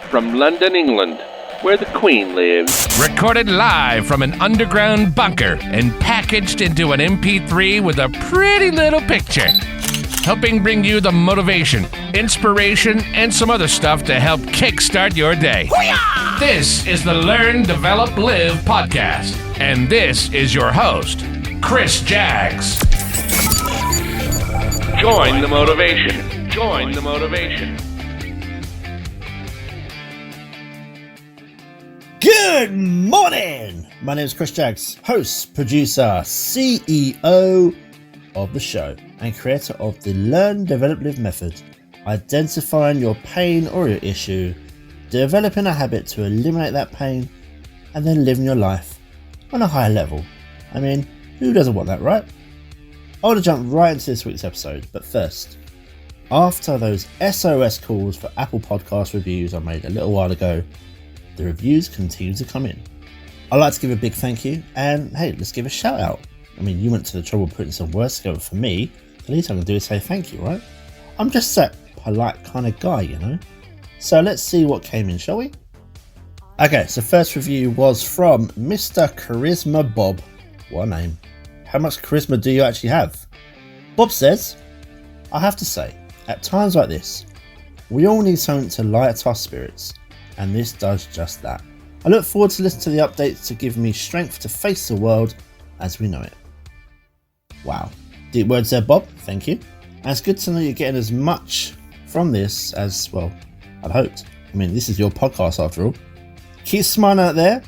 from London, England, where the Queen lives. Recorded live from an underground bunker and packaged into an MP3 with a pretty little picture. Helping bring you the motivation, inspiration, and some other stuff to help kickstart your day. Hoo-yah! This is the Learn, Develop, Live podcast. And this is your host, Chris Jaggs. Join the motivation. Join the motivation. Good morning! My name is Chris Jaggs, host, producer, CEO of the show, and creator of the Learn, Develop, Live method, identifying your pain or your issue, developing a habit to eliminate that pain, and then living your life on a higher level. I mean, who doesn't want that, right? I want to jump right into this week's episode, but first, after those SOS calls for Apple Podcast reviews I made a little while ago, the reviews continue to come in. I'd like to give a big thank you, and hey, let's give a shout out. I mean, you went to the trouble of putting some words together for me. The least I can do is say thank you, right? I'm just that polite kind of guy, you know? So let's see what came in, shall we? Okay, so first review was from Mr. Charisma Bob. What a name. How much charisma do you actually have? Bob says, I have to say, at times like this, we all need something to light our spirits, and this does just that. I look forward to listening to the updates to give me strength to face the world as we know it. Wow. Deep words there, Bob. Thank you. And it's good to know you're getting as much from this as, well, I'd hoped. I mean, this is your podcast after all. Keep smiling out there.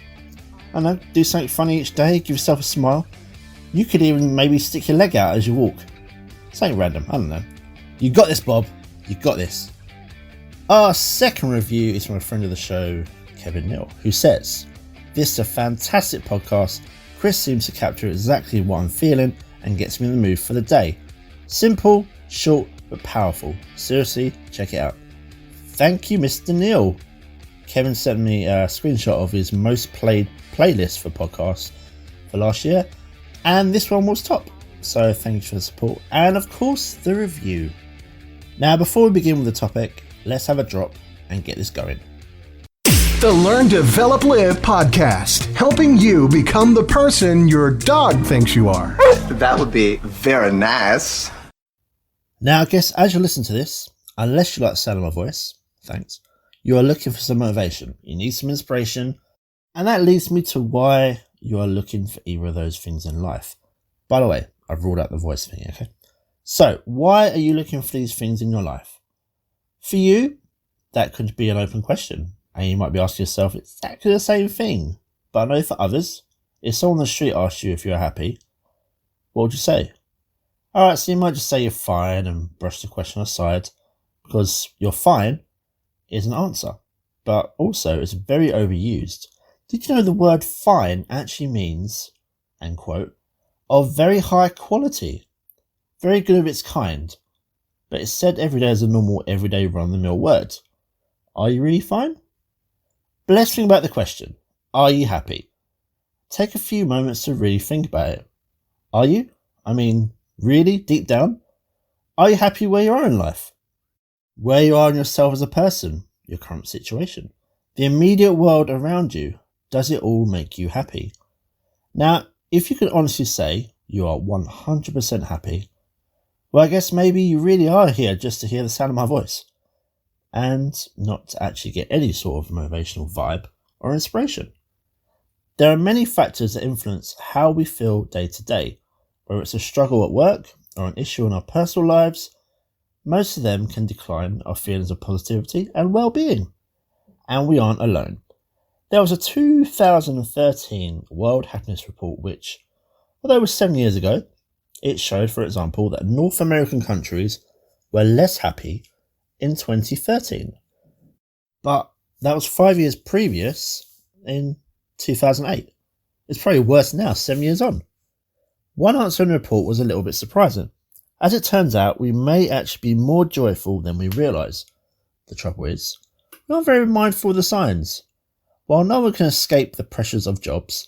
I know, do something funny each day. Give yourself a smile. You could even maybe stick your leg out as you walk. Something random. I don't know. You got this, Bob. You got this. Our second review is from a friend of the show, Kevin Neal, who says, this is a fantastic podcast. Chris seems to capture exactly what I'm feeling and gets me in the mood for the day. Simple, short, but powerful. Seriously, check it out. Thank you, Mr. Neal. Kevin sent me a screenshot of his most played playlist for podcasts for last year, and this one was top. So thank you for the support, and of course, the review. Now, before we begin with the topic, let's have a drop and get this going. The Learn, Develop, Live podcast, helping you become the person your dog thinks you are. That would be very nice. Now, I guess as you listen to this, unless you like the sound of my voice, thanks, you are looking for some motivation. You need some inspiration, and that leads me to why you are looking for either of those things in life. By the way, I've ruled out the voice thing, okay? So, why are you looking for these things in your life? For you, that could be an open question. And you might be asking yourself exactly the same thing. But I know for others, if someone on the street asks you if you're happy, what would you say? Alright, so you might just say you're fine and brush the question aside, because you're fine is an answer. But also, it's very overused. Did you know the word fine actually means, end quote, of very high quality, very good of its kind, but it's said every day as a normal, everyday run-of-the-mill word. Are you really fine? But let's think about the question. Are you happy? Take a few moments to really think about it. Are you? I mean, really, deep down? Are you happy where you are in life? Where you are in yourself as a person, your current situation, the immediate world around you, does it all make you happy? Now, if you can honestly say you are 100% happy, well, I guess maybe you really are here just to hear the sound of my voice, and not to actually get any sort of motivational vibe or inspiration. There are many factors that influence how we feel day to day, whether it's a struggle at work or an issue in our personal lives. Most of them can decline our feelings of positivity and well-being, and we aren't alone. There was a 2013 World Happiness Report which, although it was 7 years ago, it showed, for example, that North American countries were less happy in 2013. But that was 5 years previous in 2008. It's probably worse now, 7 years on. One answer in the report was a little bit surprising. As it turns out, we may actually be more joyful than we realise. The trouble is, we're not very mindful of the signs. While no one can escape the pressures of jobs,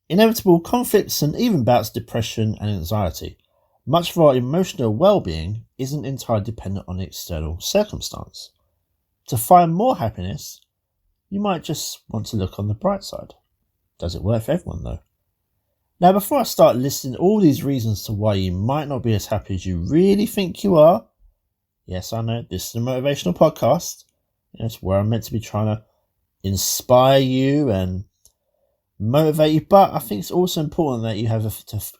inevitable conflicts and even bouts of depression and anxiety, much of our emotional well-being isn't entirely dependent on external circumstance. To find more happiness, You might just want to look on the bright side. Does it work for everyone though? Now, before I start listing all these reasons to why you might not be as happy as you really think you are, yes, I know, this is a motivational podcast. It's where I'm meant to be trying to inspire you and motivate you, but I think it's also important that you have a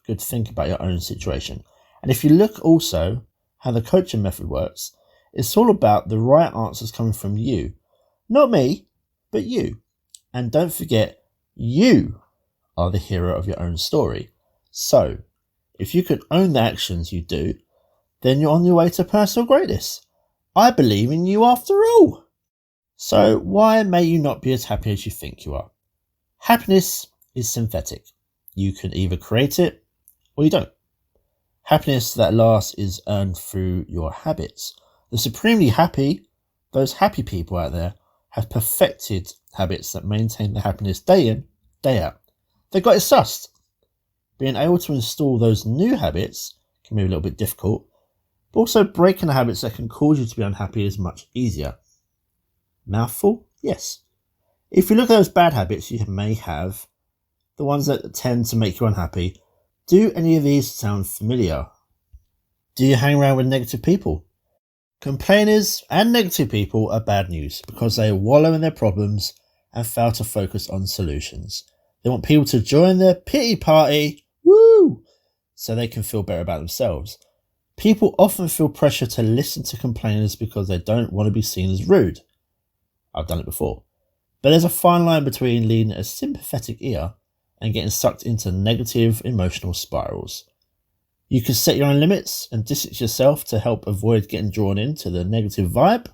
good think about your own situation. And if you look also how the coaching method works, it's all about the right answers coming from you. Not me, but you. And don't forget, you are the hero of your own story. So, if you can own the actions you do, then you're on your way to personal greatness. I believe in you after all. So, why may you not be as happy as you think you are? Happiness is synthetic. You can either create it or you don't. Happiness that lasts is earned through your habits. The supremely happy, those happy people out there, have perfected habits that maintain their happiness day in, day out. They've got it sussed. Being able to install those new habits can be a little bit difficult, but also breaking the habits that can cause you to be unhappy is much easier. Mouthful? Yes. If you look at those bad habits you may have, the ones that tend to make you unhappy, do any of these sound familiar? Do you hang around with negative people? Complainers and negative people are bad news because they wallow in their problems and fail to focus on solutions. They want people to join their pity party, woo, so they can feel better about themselves. People often feel pressure to listen to complainers because they don't want to be seen as rude. I've done it before. But there's a fine line between leading a sympathetic ear and getting sucked into negative emotional spirals. You can set your own limits and distance yourself to help avoid getting drawn into the negative vibe.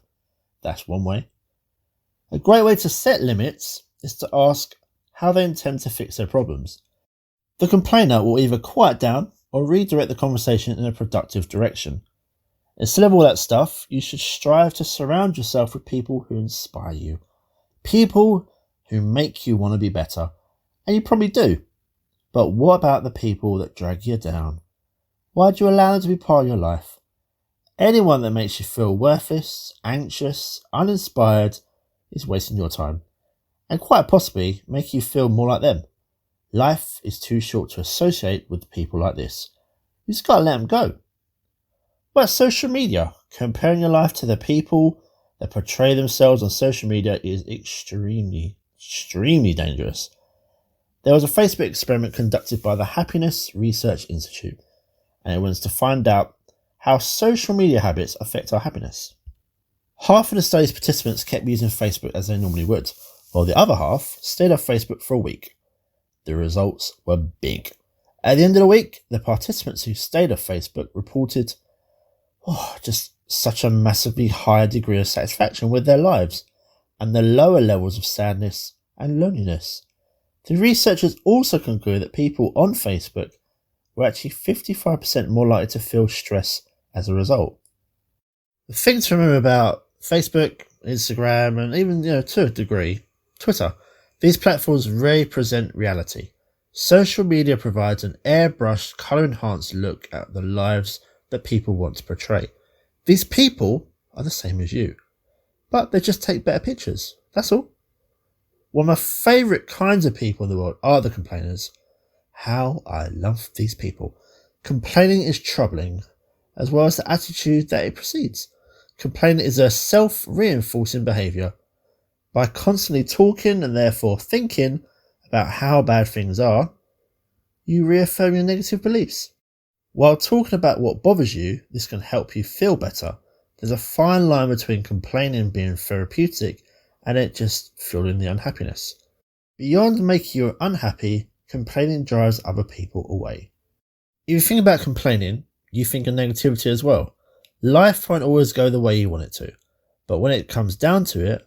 That's one way. A great way to set limits is to ask how they intend to fix their problems. The complainer will either quiet down or redirect the conversation in a productive direction. Instead of all that stuff, you should strive to surround yourself with people who inspire you. People who make you want to be better. And you probably do. But what about the people that drag you down? Why do you allow them to be part of your life? Anyone that makes you feel worthless, anxious, uninspired is wasting your time. And quite possibly make you feel more like them. Life is too short to associate with people like this. You just gotta let them go. But social media, comparing your life to the people that portray themselves on social media is extremely dangerous. There was a Facebook experiment conducted by the Happiness Research Institute, and it was to find out how social media habits affect our happiness. Half of the study's participants kept using Facebook as they normally would, while the other half stayed off Facebook for a week. The results were big. At the end of the week, the participants who stayed off Facebook reported just such a massively higher degree of satisfaction with their lives and the lower levels of sadness and loneliness. The researchers also concluded that people on Facebook were actually 55% more likely to feel stress as a result. The thing to remember about Facebook, Instagram, and even to a degree, Twitter, these platforms rarely present reality. Social media provides an airbrushed, colour-enhanced look at the lives that people want to portray. These people are the same as you, but they just take better pictures, that's all. One of my favourite kinds of people in the world are the complainers. How I love these people. Complaining is troubling, as well as the attitude that it precedes. Complaining is a self-reinforcing behaviour. By constantly talking and therefore thinking about how bad things are, you reaffirm your negative beliefs. While talking about what bothers you, this can help you feel better. There's a fine line between complaining being therapeutic and it just fueling the unhappiness. Beyond making you unhappy, complaining drives other people away. If you think about complaining, you think of negativity as well. Life won't always go the way you want it to, but when it comes down to it,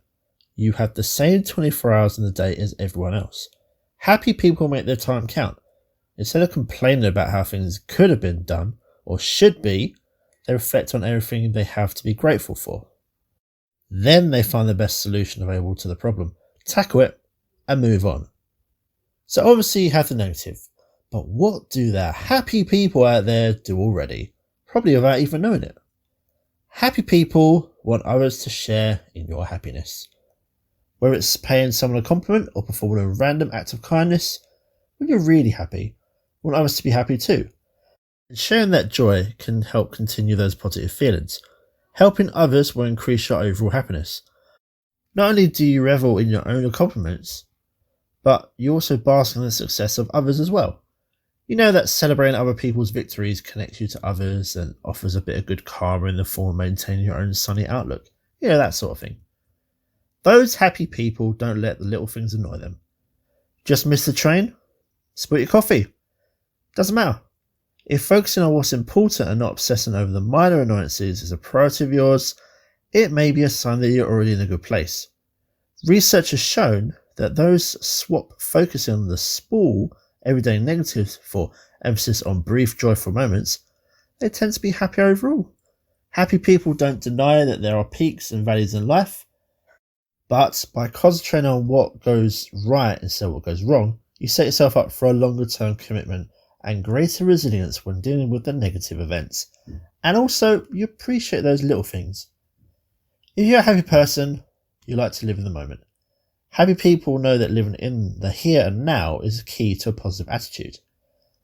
you have the same 24 hours in the day as everyone else. Happy people make their time count. Instead of complaining about how things could have been done or should be, they reflect on everything they have to be grateful for. Then they find the best solution available to the problem, tackle it, and move on. So obviously you have the negative, but what do the happy people out there do already? Probably without even knowing it. Happy people want others to share in your happiness. Whether it's paying someone a compliment or performing a random act of kindness, when you're really happy, you want others to be happy too. And sharing that joy can help continue those positive feelings. Helping others will increase your overall happiness. Not only do you revel in your own accomplishments, but you also bask in the success of others as well. You know that celebrating other people's victories connects you to others and offers a bit of good karma in the form of maintaining your own sunny outlook. You know, that sort of thing. Those happy people don't let the little things annoy them. Just miss the train? Spill your coffee. Doesn't matter. If focusing on what's important and not obsessing over the minor annoyances is a priority of yours, it may be a sign that you're already in a good place. Research has shown that those swap focusing on the small, everyday negatives for emphasis on brief, joyful moments, they tend to be happier overall. Happy people don't deny that there are peaks and valleys in life, but by concentrating on what goes right instead of what goes wrong, you set yourself up for a longer term commitment and greater resilience when dealing with the negative events. And also, you appreciate those little things. If you're a happy person, you like to live in the moment. Happy people know that living in the here and now is key to a positive attitude.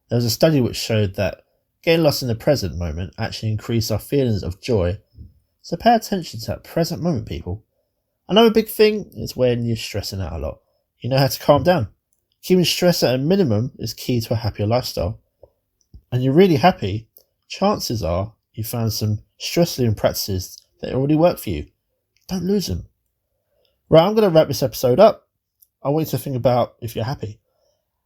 There was a study which showed that getting lost in the present moment actually increased our feelings of joy. So pay attention to that present moment, people. Another big thing is when you're stressing out a lot. You know how to calm down. Keeping stress at a minimum is key to a happier lifestyle. And you're really happy, chances are you found some stress-relieving practices that already work for you. Don't lose them. Right, I'm going to wrap this episode up. I want you to think about if you're happy.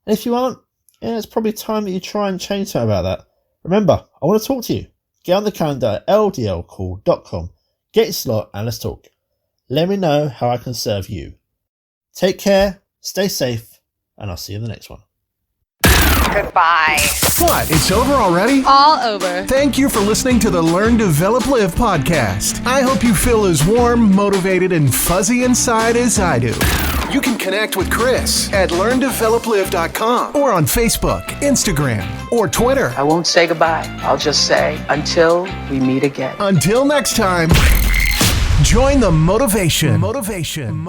And if you aren't, it's probably time that you try and change something about that. Remember, I want to talk to you. Get on the calendar at ldlcall.com. Get your slot and let's talk. Let me know how I can serve you. Take care, stay safe, and I'll see you in the next one. Goodbye. What? It's over already? All over. Thank you for listening to the Learn, Develop, Live podcast. I hope you feel as warm, motivated, and fuzzy inside as I do. You can connect with Chris at learndeveloplive.com or on Facebook, Instagram, or Twitter. I won't say goodbye. I'll just say until we meet again. Until next time, join the motivation. Motivation.